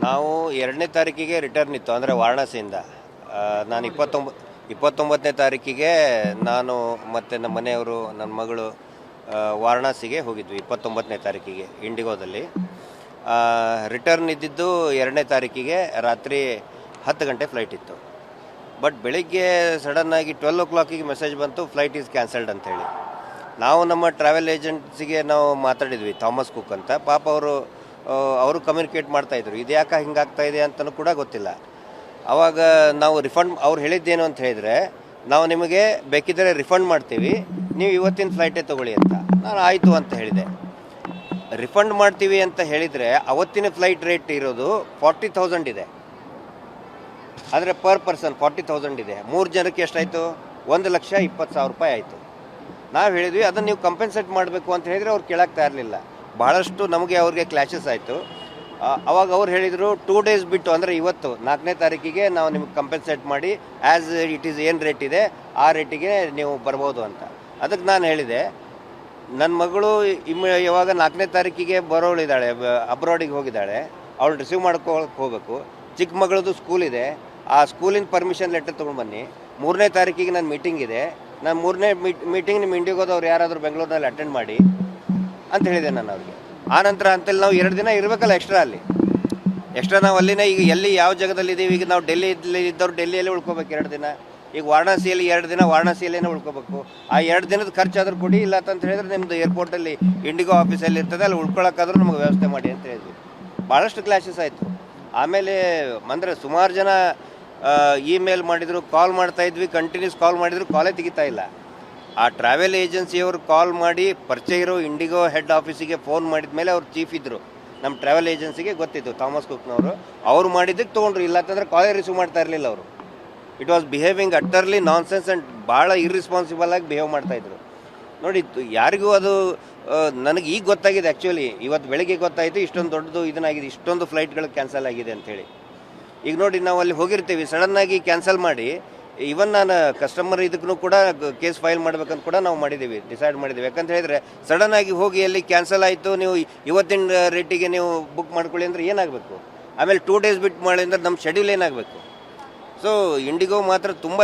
ನಾವು 2ನೇ ತಾರೀಕಿಗೆ ರಿಟರ್ನ್ ಇತ್ತು, ಅಂದರೆ ವಾರಣಾಸಿಯಿಂದ. ನಾನು 29ನೇ ತಾರೀಕಿಗೆ ನಾನು ಮತ್ತು ನಮ್ಮ ಮನೆಯವರು, ನನ್ನ ಮಗಳು ವಾರಣಾಸಿಗೆ ಹೋಗಿದ್ವಿ 29ನೇ ತಾರೀಕಿಗೆ ಇಂಡಿಗೋದಲ್ಲಿ. ರಿಟರ್ನ್ ಇದ್ದಿದ್ದು 2ನೇ ತಾರೀಕಿಗೆ ರಾತ್ರಿ 10 ಗಂಟೆ ಫ್ಲೈಟ್ ಇತ್ತು. ಬಟ್ ಬೆಳಿಗ್ಗೆ ಸಡನ್ನಾಗಿ 12 o'clock ಮೆಸೇಜ್ ಬಂತು, ಫ್ಲೈಟ್ ಈಸ್ ಕ್ಯಾನ್ಸಲ್ಡ್ ಅಂಥೇಳಿ. ನಾವು ನಮ್ಮ ಟ್ರಾವೆಲ್ ಏಜೆನ್ಸಿಗೆ ನಾವು ಮಾತಾಡಿದ್ವಿ, ಥಾಮಸ್ ಕುಕ್ ಅಂತ. ಪಾಪ ಅವರು ಕಮ್ಯುನಿಕೇಟ್ ಮಾಡ್ತಾಯಿದ್ರು, ಇದು ಯಾಕೆ ಹಿಂಗಾಗ್ತಾ ಇದೆ ಅಂತಲೂ ಕೂಡ ಗೊತ್ತಿಲ್ಲ. ಆವಾಗ ನಾವು ರಿಫಂಡ್, ಅವ್ರು ಹೇಳಿದ್ದೇನು ಅಂತ ಹೇಳಿದರೆ, ನಾವು ನಿಮಗೆ ಬೇಕಿದ್ದರೆ ರಿಫಂಡ್ ಮಾಡ್ತೀವಿ, ನೀವು ಇವತ್ತಿನ ಫ್ಲೈಟೇ ತೊಗೊಳ್ಳಿ ಅಂತ. ನಾನು ಆಯಿತು ಅಂತ ಹೇಳಿದೆ. ರಿಫಂಡ್ ಮಾಡ್ತೀವಿ ಅಂತ ಹೇಳಿದರೆ ಅವತ್ತಿನ ಫ್ಲೈಟ್ ರೇಟ್ ಇರೋದು 40,000 ಇದೆ. ಆದರೆ ಪರ್ ಪರ್ಸನ್ 40,000 ಇದೆ. 3 ಜನಕ್ಕೆ ಎಷ್ಟಾಯಿತು? 1,20,000 ರೂಪಾಯಿ ಆಯಿತು. ನಾವು ಹೇಳಿದ್ವಿ ಅದನ್ನು ನೀವು ಕಂಪೆನ್ಸೇಟ್ ಮಾಡಬೇಕು ಅಂತ ಹೇಳಿದರೆ ಅವ್ರು ಕೇಳಾಗ್ತಾ ಇರಲಿಲ್ಲ. ಭಾಳಷ್ಟು ನಮಗೆ ಅವ್ರಿಗೆ ಕ್ಲಾಶಸ್ ಆಯಿತು. ಅವಾಗ ಅವ್ರು ಹೇಳಿದರು 2 days ಬಿಟ್ಟು, ಅಂದರೆ ಇವತ್ತು 4ನೇ ತಾರೀಕಿಗೆ ನಾವು ನಿಮಗೆ ಕಂಪೆನ್ಸೇಟ್ ಮಾಡಿ ಆ್ಯಸ್ ಇಟ್ ಈಸ್ ಏನು ರೇಟ್ ಇದೆ ಆ ರೇಟಿಗೆ ನೀವು ಬರ್ಬೋದು ಅಂತ. ಅದಕ್ಕೆ ನಾನು ಹೇಳಿದೆ, ನನ್ನ ಮಗಳು ಯಾವಾಗ 4ನೇ ತಾರೀಕಿಗೆ ಬರೋಳಿದ್ದಾಳೆ, ಅಬ್ರಾಡಿಗೆ ಹೋಗಿದ್ದಾಳೆ, ಅವಳು ರಿಸೀವ್ ಮಾಡ್ಕೊಳಕ್ಕೆ ಹೋಗಬೇಕು. ಚಿಕ್ಕ ಮಗಳದು ಸ್ಕೂಲ್ ಇದೆ, ಆ ಸ್ಕೂಲಿನ ಪರ್ಮಿಷನ್ ಲೆಟರ್ ತೊಗೊಂಡು ಬನ್ನಿ. 3ನೇ ತಾರೀಕಿಗೆ ನನ್ನ ಮೀಟಿಂಗ್ ಇದೆ, ನಾನು 3ನೇ ಮೀಟಿಂಗ್ ನಿಮ್ಮ ಇಂಡಿಗೋದವ್ರು ಯಾರಾದರೂ ಬೆಂಗಳೂರಿನಲ್ಲಿ ಅಟೆಂಡ್ ಮಾಡಿ ಅಂತ ಹೇಳಿದೆ ನಾನು ಅವ್ರಿಗೆ. ಆ ನಂತರ ಅಂತಲ್ಲಿ ನಾವು 2 ದಿನ ಇರಬೇಕಲ್ಲ ಎಕ್ಸ್ಟ್ರಾ. ಎಕ್ಸ್ಟ್ರಾ ನಾವು ಅಲ್ಲಿನ ಈಗ ಎಲ್ಲಿ ಯಾವ ಜಾಗದಲ್ಲಿದ್ದೀವಿ, ಈಗ ನಾವು ಡೆಲ್ಲಿಯಲ್ಲಿ ಇದ್ದವ್ರು ಡೆಲ್ಲಿಯಲ್ಲೇ ಉಳ್ಕೋಬೇಕು 2 ದಿನ. ಈಗ ವಾರಣಾಸಿಯಲ್ಲಿ 2 ದಿನ ವಾರಣಾಸಿಯಲ್ಲೇ ಉಳ್ಕೋಬೇಕು. ಆ 2 ದಿನದ ಖರ್ಚಾದರೂ ಕೊಡಿ, ಇಲ್ಲ ಅಂತ ಹೇಳಿದ್ರೆ ನಿಮ್ಮದು ಏರ್ಪೋರ್ಟಲ್ಲಿ ಇಂಡಿಗೋ ಆಫೀಸಲ್ಲಿ ಇರ್ತದೆ, ಅಲ್ಲಿ ಉಳ್ಕೊಳ್ಳೋಕ್ಕಾದ್ರೂ ನಮಗೆ ವ್ಯವಸ್ಥೆ ಮಾಡಿ ಅಂತ ಹೇಳಿದ್ವಿ. ಭಾಳಷ್ಟು ಕ್ಲಾಶಸ್ ಆಯಿತು. ಆಮೇಲೆ ಅಂದರೆ ಸುಮಾರು ಜನ ಇಮೇಲ್ ಮಾಡಿದರು, ಕಾಲ್ ಮಾಡ್ತಾಯಿದ್ವಿ, ಕಂಟಿನ್ಯೂಸ್ ಕಾಲ್ ಮಾಡಿದ್ರು, ಕಾಲೇ ತೆಗಿತಾ ಇಲ್ಲ. ಆ ಟ್ರಾವೆಲ್ ಏಜೆನ್ಸಿಯವರು ಕಾಲ್ ಮಾಡಿ ಪರಿಚಯ ಇರೋ ಇಂಡಿಗೋ ಹೆಡ್ ಆಫೀಸಿಗೆ ಫೋನ್ ಮಾಡಿದ ಮೇಲೆ ಅವ್ರು ಚೀಫ್ ಇದ್ದರು, ನಮ್ಮ ಟ್ರಾವೆಲ್ ಏಜೆನ್ಸಿಗೆ ಗೊತ್ತಿತ್ತು, ಥಾಮಸ್ ಕುಕ್ನವರು. ಅವ್ರು ಮಾಡಿದ್ದಕ್ಕೆ ತೊಗೊಂಡ್ರು, ಇಲ್ಲ ಅಂತಂದರೆ ಕಾಲೇ ರಿಸೀವ್ ಮಾಡ್ತಾ ಇರಲಿಲ್ಲ ಅವರು. It was behaving utterly nonsense and ಭಾಳ ಇರ್ರೆಸ್ಪಾನ್ಸಿಬಲ್ ಆಗಿ ಬಿಹೇವ್ ಮಾಡ್ತಾಯಿದ್ರು. ನೋಡಿ, ಯಾರಿಗೂ ಅದು ನನಗೆ ಈಗ ಗೊತ್ತಾಗಿದೆ. ಆ್ಯಕ್ಚುಲಿ ಇವತ್ತು ಬೆಳಗ್ಗೆ ಗೊತ್ತಾಯಿತು, ಇಷ್ಟೊಂದು ದೊಡ್ಡದು ಇದನ್ನಾಗಿದೆ, ಇಷ್ಟೊಂದು ಫ್ಲೈಟ್ಗಳು ಕ್ಯಾನ್ಸಲ್ ಆಗಿದೆ ಅಂಥೇಳಿ. ಈಗ ನೋಡಿ, ನಾವು ಅಲ್ಲಿ ಹೋಗಿರ್ತೀವಿ, ಸಡನ್ನಾಗಿ ಕ್ಯಾನ್ಸಲ್ ಮಾಡಿ, ಇವನ್ ನಾನು ಕಸ್ಟಮರ್ ಇದಕ್ಕೂ ಕೂಡ ಕೇಸ್ ಫೈಲ್ ಮಾಡ್ಬೇಕಂತ ಕೂಡ ನಾವು ಡಿಸೈಡ್ ಮಾಡಿದ್ದೀವಿ. ಯಾಕಂತ ಹೇಳಿದರೆ ಸಡನ್ನಾಗಿ ಹೋಗಿ ಅಲ್ಲಿ ಕ್ಯಾನ್ಸಲ್ ಆಯಿತು, ನೀವು ಇವತ್ತಿನ ರೇಟಿಗೆ ನೀವು ಬುಕ್ ಮಾಡ್ಕೊಳ್ಳಿ ಅಂದರೆ ಏನಾಗಬೇಕು? ಆಮೇಲೆ 2 days ಬಿಟ್ಟು ಮಾಡಿ ಅಂದರೆ ನಮ್ಮ ಶೆಡ್ಯೂಲ್ ಏನಾಗಬೇಕು? ಸೊ ಇಂಡಿಗೋ ಮಾತ್ರ ತುಂಬ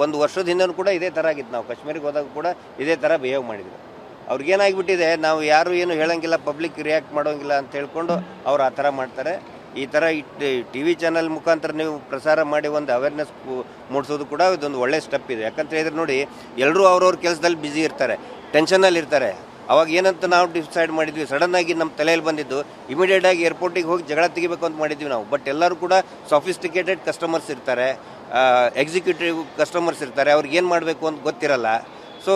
ಒಂದು ವರ್ಷದ ಹಿಂದೂ ಕೂಡ ಇದೇ ಥರ ಆಗಿತ್ತು. ನಾವು ಕಾಶ್ಮೀರಿಗೆ ಹೋದಾಗ ಕೂಡ ಇದೇ ಥರ ಬಿಹೇವ್ ಮಾಡಿದ್ರು. ಅವ್ರಿಗೇನಾಗಿಬಿಟ್ಟಿದೆ, ನಾವು ಯಾರು ಏನು ಹೇಳೋಂಗಿಲ್ಲ, ಪಬ್ಲಿಕ್ ರಿಯಾಕ್ಟ್ ಮಾಡೋಂಗಿಲ್ಲ ಅಂತ ಹೇಳ್ಕೊಂಡು ಅವ್ರು ಆ ಥರ ಮಾಡ್ತಾರೆ. ಈ ಥರ ಟಿ ವಿ ಚಾನಲ್ ಮುಖಾಂತರ ನೀವು ಪ್ರಸಾರ ಮಾಡಿ ಒಂದು ಅವೇರ್ನೆಸ್ ಮೂಡಿಸೋದು ಕೂಡ ಇದೊಂದು ಒಳ್ಳೆಯ ಸ್ಟೆಪ್ ಇದೆ. ಯಾಕಂತ ಹೇಳಿದ್ರೆ ನೋಡಿ, ಎಲ್ಲರೂ ಅವ್ರವ್ರ ಕೆಲಸದಲ್ಲಿ ಬ್ಯುಸಿ ಇರ್ತಾರೆ, ಟೆನ್ಷನಲ್ಲಿ ಇರ್ತಾರೆ. ಅವಾಗ ಏನಂತ ನಾವು ಡಿಸೈಡ್ ಮಾಡಿದ್ವಿ, ಸಡನ್ನಾಗಿ ನಮ್ಮ ತಲೆಯಲ್ಲಿ ಬಂದಿದ್ದು, ಇಮಿಡಿಯೇಟಾಗಿ ಏರ್ಪೋರ್ಟಿಗೆ ಹೋಗಿ ಜಗಳ ತೆಗಿಬೇಕು ಅಂತ ಮಾಡಿದ್ವಿ ನಾವು. ಬಟ್ ಎಲ್ಲರೂ ಕೂಡ ಸಾಫಿಸ್ಟಿಕೇಟೆಡ್ ಕಸ್ಟಮರ್ಸ್ ಇರ್ತಾರೆ, ಎಕ್ಸಿಕ್ಯೂಟಿವ್ ಕಸ್ಟಮರ್ಸ್ ಇರ್ತಾರೆ, ಅವ್ರಿಗೆ ಏನು ಮಾಡಬೇಕು ಅಂತ ಗೊತ್ತಿರಲ್ಲ. ಸೊ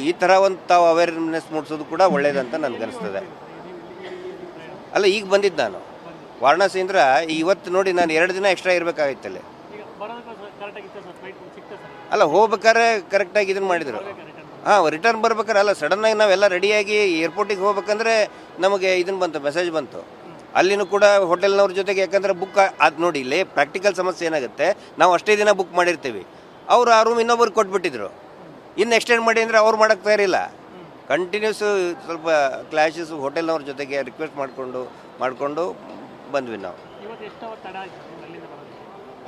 ಈ ಥರ ಒಂದು ತಾವು ಅವೇರ್ನೆಸ್ ಮೂಡಿಸೋದು ಕೂಡ ಒಳ್ಳೆಯದಂತ ನನಗನ್ನಿಸ್ತದೆ. ಅಲ್ಲ, ಈಗ ಬಂದಿದ್ದು ನಾನು ವಾರಣಾಸಿಯಿಂದ. ಇವತ್ತು ನೋಡಿ, ನಾನು 2 ದಿನ ಎಕ್ಸ್ಟ್ರಾ ಇರಬೇಕಾಗಿತ್ತಲ್ಲಿ. ಅಲ್ಲ, ಹೋಗ್ಬೇಕಾದ್ರೆ ಕರೆಕ್ಟಾಗಿ ಇದನ್ನು ಮಾಡಿದರು. ರಿಟರ್ನ್ ಬರ್ಬೇಕಾದ್ರೆ ಅಲ್ಲ, ಸಡನ್ನಾಗಿ ನಾವೆಲ್ಲ ರೆಡಿಯಾಗಿ ಏರ್ಪೋರ್ಟಿಗೆ ಹೋಗ್ಬೇಕಂದ್ರೆ ನಮಗೆ ಇದನ್ನು ಬಂತು, ಮೆಸೇಜ್ ಬಂತು. ಅಲ್ಲಿನೂ ಕೂಡ ಹೋಟೆಲ್ನವ್ರ ಜೊತೆಗೆ, ಯಾಕಂದರೆ ಬುಕ್ ಅದು ನೋಡಿ, ಇಲ್ಲೇ ಪ್ರಾಕ್ಟಿಕಲ್ ಸಮಸ್ಯೆ ಏನಾಗುತ್ತೆ, ನಾವು ಅಷ್ಟೇ ದಿನ ಬುಕ್ ಮಾಡಿರ್ತೀವಿ, ಅವರು ಆ ರೂಮ್ ಇನ್ನೊಬ್ರಿಗೆ ಕೊಟ್ಬಿಟ್ಟಿದ್ರು. ಇನ್ನು ಎಕ್ಸ್ಟೆಂಡ್ ಮಾಡಿ ಅಂದರೆ ಅವ್ರು ಮಾಡೋಕ್ಕೆ ತಯಾರಿಲ್ಲ. ಕಂಟಿನ್ಯೂಸು ಸ್ವಲ್ಪ ಕ್ಲಾಶಸ್ ಹೋಟೆಲ್ನವ್ರ ಜೊತೆಗೆ ರಿಕ್ವೆಸ್ಟ್ ಮಾಡಿಕೊಂಡು ಬಂದ್ವಿ ನಾವು.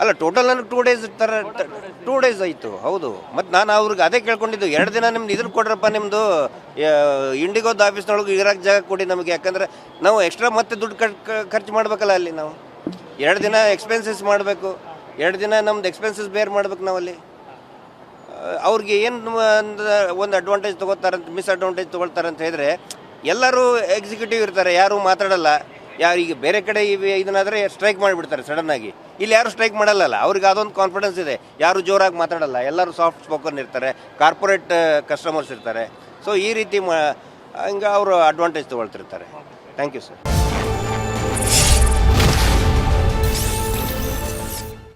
ಅಲ್ಲ, ಟೋಟಲ್ ನನಗೆ 2 days 2 days ಆಯಿತು. ಹೌದು. ಮತ್ತು ನಾನು ಅವ್ರಿಗೆ ಅದೇ ಕೇಳ್ಕೊಂಡಿದ್ದು, 2 ದಿನ ನಿಮ್ದು ಇದನ್ನು ಕೊಡ್ರಪ್ಪ, ನಿಮ್ಮದು ಇಂಡಿಗೋದ ಆಫೀಸ್ನೊಳಗೆ ಇರೋಕ್ಕೆ ಜಾಗ ಕೊಡಿ ನಮಗೆ. ಯಾಕಂದರೆ ನಾವು ಎಕ್ಸ್ಟ್ರಾ ಮತ್ತೆ ದುಡ್ಡು ಖರ್ಚು ಮಾಡಬೇಕಲ್ಲ ಅಲ್ಲಿ. ನಾವು 2 ದಿನ ಎಕ್ಸ್ಪೆನ್ಸಸ್ ಮಾಡಬೇಕು, 2 ದಿನ ನಮ್ದು ಎಕ್ಸ್ಪೆನ್ಸಸ್ ಬೇರ್ ಮಾಡ್ಬೇಕು ನಾವಲ್ಲಿ. ಅವ್ರಿಗೆ ಏನು ಒಂದು ಅಡ್ವಾಂಟೇಜ್ ತೊಗೋತಾರಂತ, ಮಿಸ್ಅಡ್ವಾಂಟೇಜ್ ತೊಗೊಳ್ತಾರಂತ ಹೇಳಿದ್ರೆ, ಎಲ್ಲರೂ ಎಕ್ಸಿಕ್ಯೂಟಿವ್ ಇರ್ತಾರೆ, ಯಾರೂ ಮಾತಾಡಲ್ಲ. ಈಗ ಬೇರೆ ಕಡೆ ಇದನ್ನಾದರೆ ಸ್ಟ್ರೈಕ್ ಮಾಡಿಬಿಡ್ತಾರೆ ಸಡನ್ನಾಗಿ. ಇಲ್ಲಿ ಯಾರು ಸ್ಟ್ರೈಕ್ ಮಾಡಲ್ಲ, ಅವ್ರಿಗೆ ಅದೊಂದು ಕಾನ್ಫಿಡೆನ್ಸ್ ಇದೆ, ಯಾರು ಜೋರಾಗಿ ಮಾತಾಡಲ್ಲ, ಎಲ್ಲರೂ ಸಾಫ್ಟ್ ಸ್ಪೋಕನ್ ಇರ್ತಾರೆ, ಕಾರ್ಪೊರೇಟ್ ಕಸ್ಟಮರ್ಸ್ ಇರ್ತಾರೆ. ಸೊ ಈ ರೀತಿ ಹಂಗೆ ಅವರು ಅಡ್ವಾಂಟೇಜ್ ತೊಗೊಳ್ತಿರ್ತಾರೆ. Thank you sir.